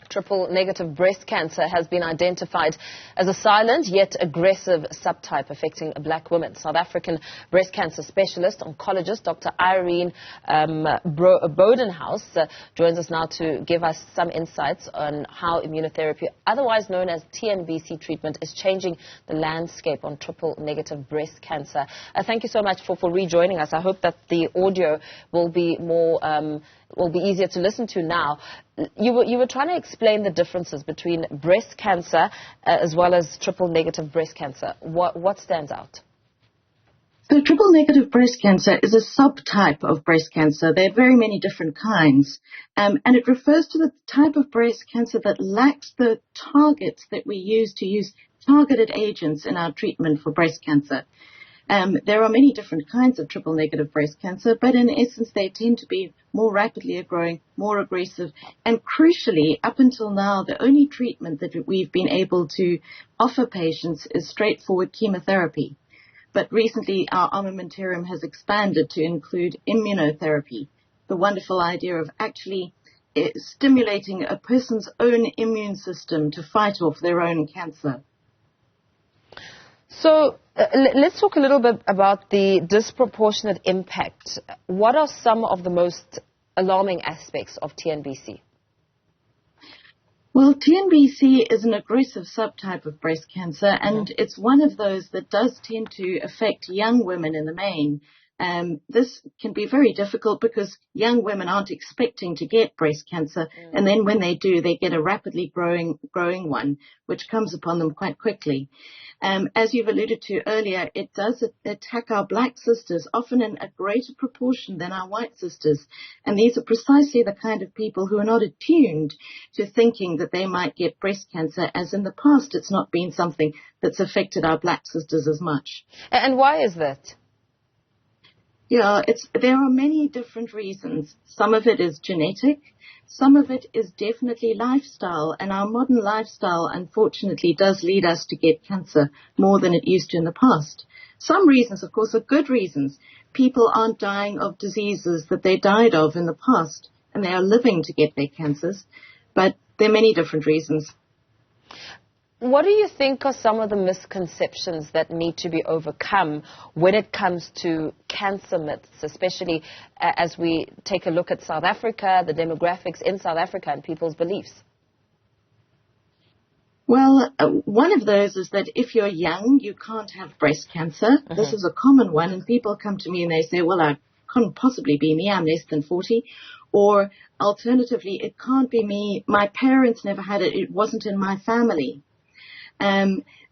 triple-negative breast cancer has been identified as a silent yet aggressive subtype affecting black women. South African breast cancer specialist, oncologist Dr. Irene Boeddinghaus joins us now to give us some insights on how immunotherapy, otherwise known as TNBC treatment, is changing the landscape on triple-negative breast cancer. Thank you so much for rejoining us. I hope that the audio will be easier to listen to now. You were trying to explain the differences between breast cancer as well as triple-negative breast cancer. What stands out? So triple-negative breast cancer is a subtype of breast cancer. There are very many different kinds, and it refers to the type of breast cancer that lacks the targets that we use to use targeted agents in our treatment for breast cancer. There are many different kinds of triple-negative breast cancer, but in essence, they tend to be more rapidly growing, more aggressive, and crucially, up until now, the only treatment that we've been able to offer patients is straightforward chemotherapy. But recently, our armamentarium has expanded to include immunotherapy, the wonderful idea of actually stimulating a person's own immune system to fight off their own cancer. So let's talk a little bit about the disproportionate impact. What are some of the most alarming aspects of TNBC? Well, TNBC is an aggressive subtype of breast cancer, and it's one of those that does tend to affect young women in the main. This can be very difficult because young women aren't expecting to get breast cancer, and then when they do, they get a rapidly growing one, which comes upon them quite quickly. As you've alluded to earlier, it does attack our black sisters, often in a greater proportion than our white sisters. And these are precisely the kind of people who are not attuned to thinking that they might get breast cancer, as in the past it's not been something that's affected our black sisters as much. And why is that? Yeah, there are many different reasons. Some of it is genetic. Some of it is definitely lifestyle. And our modern lifestyle, unfortunately, does lead us to get cancer more than it used to in the past. Some reasons, of course, are good reasons. People aren't dying of diseases that they died of in the past, and they are living to get their cancers. But there are many different reasons. What do you think are some of the misconceptions that need to be overcome when it comes to cancer myths, especially as we take a look at South Africa, the demographics in South Africa, and people's beliefs? Well, one of those is that if you're young, you can't have breast cancer. This is a common one, and people come to me and they say, well, I can't possibly be me, I'm less than 40. Or alternatively, it can't be me, my parents never had it, it wasn't in my family.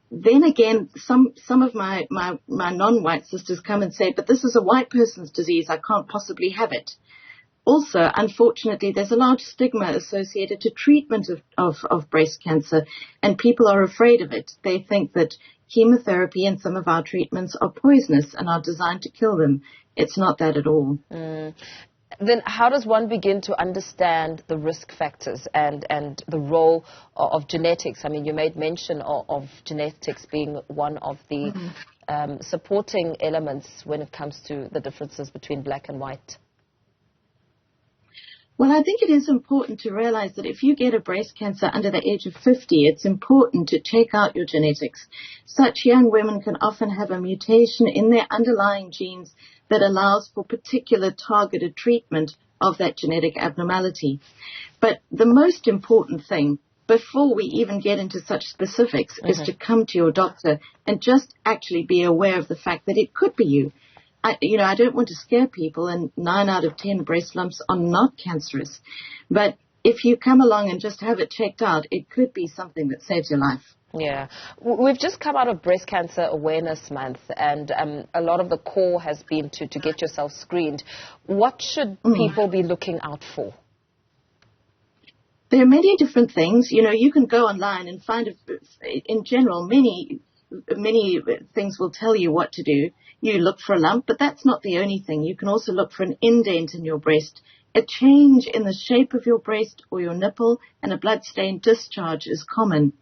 Then again, some of my non-white sisters come and say, but this is a white person's disease, I can't possibly have it. Also, unfortunately, there's a large stigma associated to treatment of breast cancer, and people are afraid of it. They think that chemotherapy and some of our treatments are poisonous and are designed to kill them. It's not that at all. Then how does one begin to understand the risk factors and the role of genetics? I mean, you made mention of genetics being one of the supporting elements when it comes to the differences between black and white. Well, I think it is important to realize that if you get a breast cancer under the age of 50, it's important to check out your genetics. Such young women can often have a mutation in their underlying genes that allows for particular targeted treatment of that genetic abnormality. But the most important thing, before we even get into such specifics, is to come to your doctor and just actually be aware of the fact that it could be you. I don't want to scare people, and 9 out of 10 breast lumps are not cancerous. But if you come along and just have it checked out, it could be something that saves your life. Yeah. We've just come out of Breast Cancer Awareness Month, and a lot of the call has been to get yourself screened. What should people be looking out for? There are many different things. You can go online and find, in general, many things will tell you what to do. You look for a lump, but that's not the only thing. You can also look for an indent in your breast. A change in the shape of your breast or your nipple, and a blood-stained discharge is common.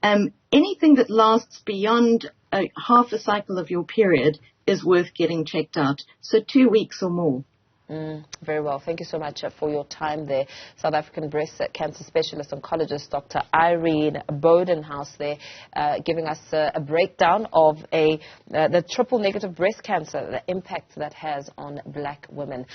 Anything that lasts beyond half a cycle of your period is worth getting checked out. So 2 weeks or more. Very well. Thank you so much for your time there. South African breast cancer specialist oncologist Dr. Irene Boeddinghaus there, giving us a breakdown of the triple negative breast cancer, the impact that has on black women.